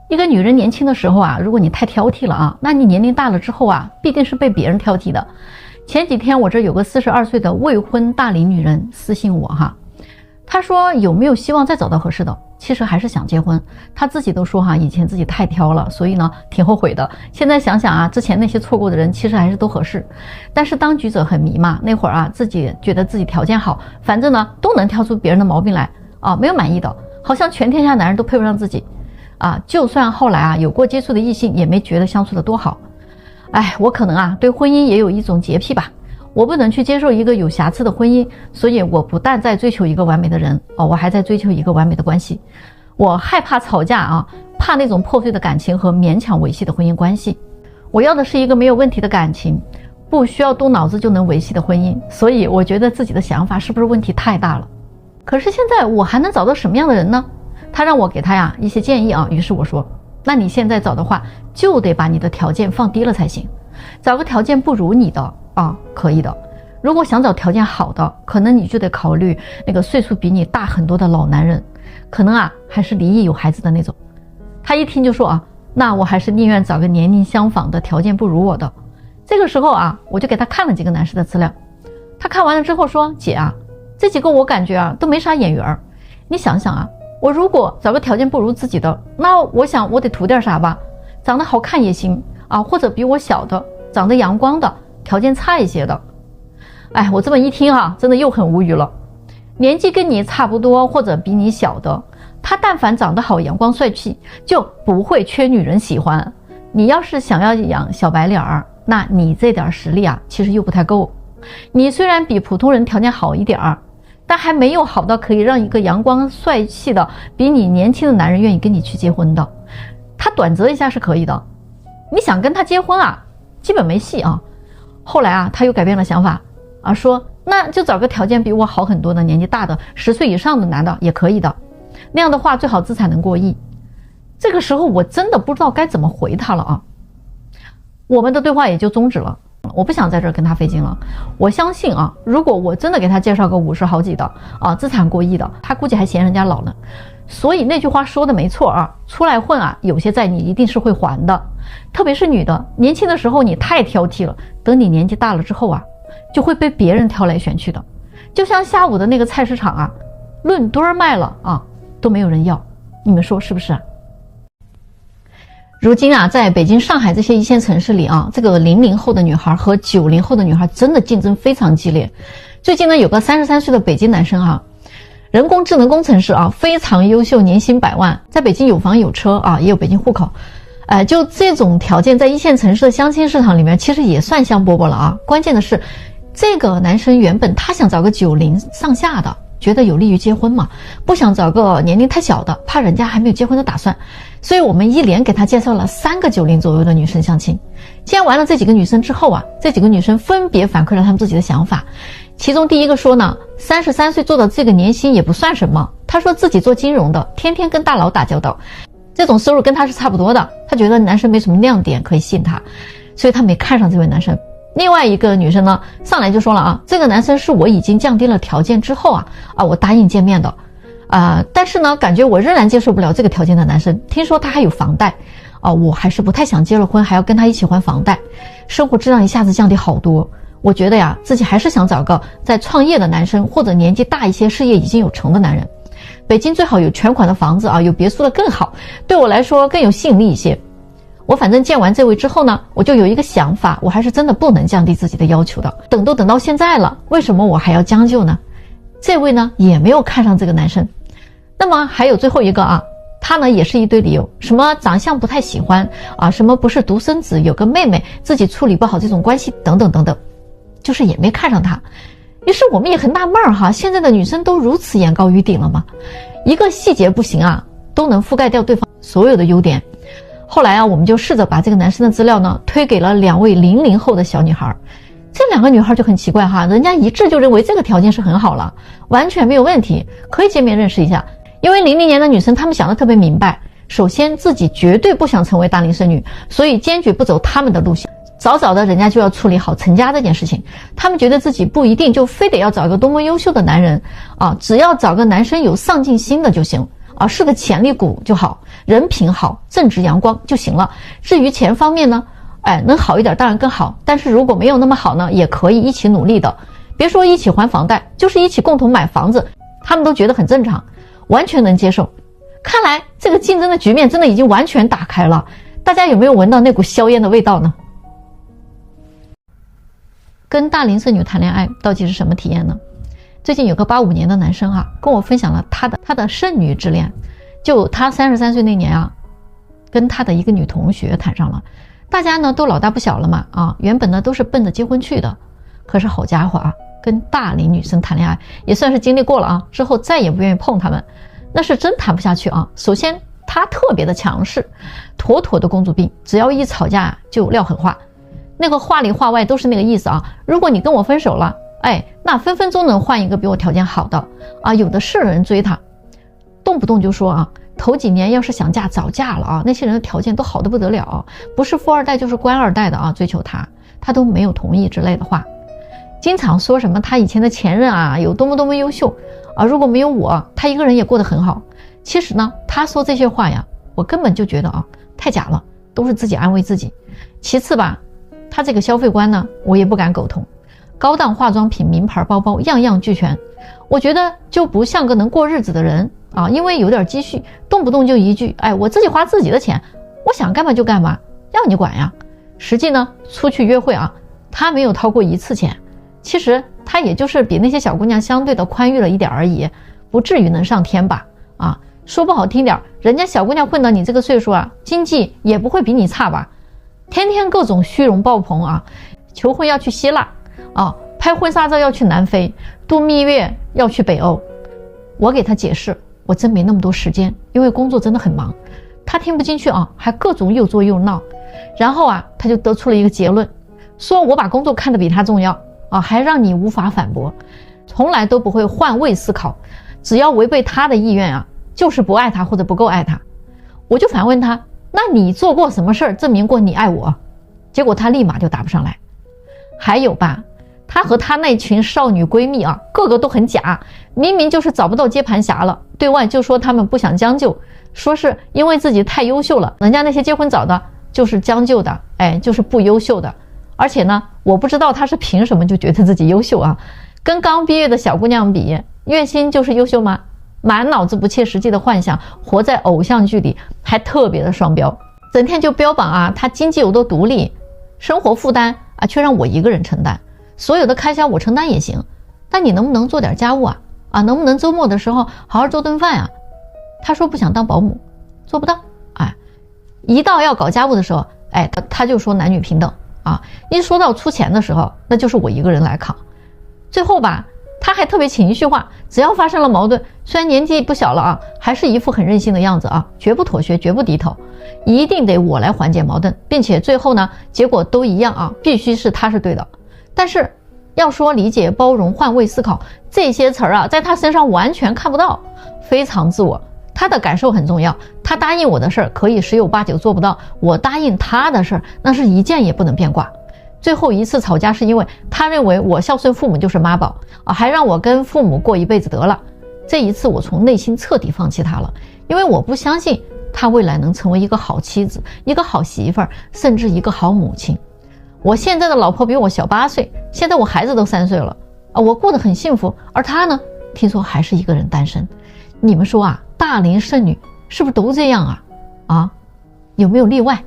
一个女人年轻的时候啊，如果你太挑剔了啊，那你年龄大了之后啊，必定是被别人挑剔的。前几天我这有个42岁的未婚大龄女人私信我哈，她说有没有希望再找到合适的？其实还是想结婚，她自己都说哈，以前自己太挑了，所以呢挺后悔的。现在想想啊，之前那些错过的人其实还是都合适。但是当局者很迷嘛，那会儿啊自己觉得自己条件好，反正呢都能挑出别人的毛病来啊，没有满意的，好像全天下男人都配不上自己啊。就算后来啊有过接触的异性，也没觉得相处的多好。哎，我可能啊对婚姻也有一种洁癖吧。我不能去接受一个有瑕疵的婚姻，所以我不但在追求一个完美的人我还在追求一个完美的关系。我害怕吵架啊，怕那种破碎的感情和勉强维系的婚姻关系。我要的是一个没有问题的感情，不需要动脑子就能维系的婚姻。所以我觉得自己的想法是不是问题太大了？可是现在我还能找到什么样的人呢？他让我给他一些建议啊，于是我说，那你现在找的话，就得把你的条件放低了才行。找个条件不如你的可以的。如果想找条件好的，可能你就得考虑那个岁数比你大很多的老男人，可能还是离异有孩子的那种。他一听就说那我还是宁愿找个年龄相仿的，条件不如我的。这个时候我就给他看了几个男士的资料。他看完了之后说，姐这几个我感觉都没啥眼缘。你想想我如果找个条件不如自己的，那我想我得图点啥吧，长得好看也行或者比我小的，长得阳光的，条件差一些的。哎，我这么一听真的又很无语了。年纪跟你差不多或者比你小的，他但凡长得好阳光帅气，就不会缺女人喜欢。你要是想要养小白脸那你这点实力其实又不太够。你虽然比普通人条件好一点但还没有好到可以让一个阳光帅气的比你年轻的男人愿意跟你去结婚的。他短择一下是可以的，你想跟他结婚基本没戏后来他又改变了想法说那就找个条件比我好很多的年纪大的10岁以上的男的也可以的，那样的话最好资产能过亿。这个时候我真的不知道该怎么回他了我们的对话也就终止了。我不想在这儿跟他费劲了。我相信如果我真的给他介绍个50好几的资产过亿的，他估计还嫌人家老呢。所以那句话说的没错出来混有些债你一定是会还的。特别是女的，年轻的时候你太挑剔了，等你年纪大了之后就会被别人挑来选去的。就像下午的那个菜市场论吨卖了都没有人要，你们说是不是如今在北京、上海这些一线城市里这个00后的女孩和90后的女孩真的竞争非常激烈。最近呢，有个33岁的北京男生人工智能工程师非常优秀，年薪100万，在北京有房有车也有北京户口。就这种条件，在一线城市的相亲市场里面，其实也算香饽饽了关键的是，这个男生原本他想找个90上下的，觉得有利于结婚嘛，不想找个年龄太小的，怕人家还没有结婚的打算。所以我们一连给他介绍了3个90左右的女生相亲。见完了这几个女生之后这几个女生分别反馈了她们自己的想法。其中第一个说呢，33岁做到这个年薪也不算什么。她说自己做金融的，天天跟大佬打交道，这种收入跟她是差不多的，她觉得男生没什么亮点可以吸引她，所以她没看上这位男生。另外一个女生呢，上来就说了这个男生是我已经降低了条件之后我答应见面的但是呢，感觉我仍然接受不了这个条件的男生。听说他还有房贷我还是不太想结了婚还要跟他一起还房贷，生活质量一下子降低好多。我觉得自己还是想找个在创业的男生，或者年纪大一些事业已经有成的男人。北京最好有全款的房子有别墅的更好，对我来说更有吸引力一些。我反正见完这位之后呢，我就有一个想法，我还是真的不能降低自己的要求的。等都等到现在了，为什么我还要将就呢？这位呢也没有看上这个男生。那么还有最后一个他呢也是一堆理由，什么长相不太喜欢什么不是独生子，有个妹妹，自己处理不好这种关系等等等等，就是也没看上他。于是我们也很纳闷现在的女生都如此眼高于顶了吗？一个细节不行都能覆盖掉对方所有的优点。后来我们就试着把这个男生的资料呢推给了2位00后的小女孩。这2个女孩就很奇怪人家一致就认为这个条件是很好了，完全没有问题，可以见面认识一下。因为00年的女生她们想得特别明白，首先自己绝对不想成为大龄剩女，所以坚决不走他们的路线。早早的人家就要处理好成家这件事情，他们觉得自己不一定就非得要找一个多么优秀的男人只要找个男生有上进心的就行啊，是个潜力股就好，人品好，正直阳光就行了。至于钱方面呢，能好一点当然更好，但是如果没有那么好呢，也可以一起努力的。别说一起还房贷，就是一起共同买房子，他们都觉得很正常，完全能接受。看来这个竞争的局面真的已经完全打开了，大家有没有闻到那股硝烟的味道呢？跟大龄剩女谈恋爱到底是什么体验呢？最近有个85年的男生跟我分享了他的剩女之恋。就他33岁那年跟他的一个女同学谈上了。大家呢都老大不小了嘛原本呢都是奔着结婚去的。可是好家伙跟大龄女生谈恋爱也算是经历过了之后再也不愿意碰他们，那是真谈不下去首先他特别的强势，妥妥的公主病，只要一吵架就撂狠话，那个话里话外都是那个意思如果你跟我分手了，那分分钟能换一个比我条件好的有的是人追他，动不动就说头几年要是想嫁早嫁了那些人的条件都好得不得了不是富二代就是官二代的追求他都没有同意之类的话，经常说什么他以前的前任有多么多么优秀如果没有我他一个人也过得很好。其实呢他说这些话我根本就觉得太假了，都是自己安慰自己。其次吧，他这个消费观呢我也不敢苟同，高档化妆品名牌包包样样俱全，我觉得就不像个能过日子的人因为有点积蓄，动不动就一句我自己花自己的钱，我想干嘛就干嘛，要你管呀。实际呢出去约会他没有掏过一次钱，其实他也就是比那些小姑娘相对的宽裕了一点而已，不至于能上天吧说不好听点，人家小姑娘混到你这个岁数经济也不会比你差吧。天天各种虚荣爆棚求婚要去希腊拍婚纱照要去南非，度蜜月要去北欧。我给他解释，我真没那么多时间，因为工作真的很忙。他听不进去还各种又作又闹。然后他就得出了一个结论，说我把工作看得比他重要还让你无法反驳，从来都不会换位思考，只要违背他的意愿就是不爱他或者不够爱他。我就反问他，那你做过什么事儿证明过你爱我？结果他立马就答不上来。还有吧，他和他那群少女闺蜜个个都很假，明明就是找不到接盘侠了，对外就说他们不想将就，说是因为自己太优秀了，人家那些结婚早的就是将就的，就是不优秀的。而且呢，我不知道他是凭什么就觉得自己优秀跟刚毕业的小姑娘比，月薪就是优秀吗？满脑子不切实际的幻想，活在偶像剧里，还特别的双标，整天就标榜他经济有多独立，生活负担却让我一个人承担，所有的开销我承担也行，但你能不能做点家务能不能周末的时候好好做顿饭他说不想当保姆，做不到一到要搞家务的时候他就说男女平等一说到出钱的时候，那就是我一个人来扛。最后吧，他还特别情绪化，只要发生了矛盾，虽然年纪不小了还是一副很任性的样子绝不妥协，绝不低头，一定得我来缓解矛盾，并且最后呢结果都一样必须是他是对的。但是要说理解、包容、换位思考这些词儿在他身上完全看不到，非常自我。他的感受很重要，他答应我的事儿可以10有8九做不到，我答应他的事儿那是一件也不能变卦。最后一次吵架是因为他认为我孝顺父母就是妈宝还让我跟父母过一辈子得了。这一次我从内心彻底放弃他了，因为我不相信他未来能成为一个好妻子、一个好媳妇儿，甚至一个好母亲。我现在的老婆比我小8岁，现在我孩子都3岁了我过得很幸福，而他呢，听说还是一个人单身。你们说大龄剩女是不是都这样有没有例外？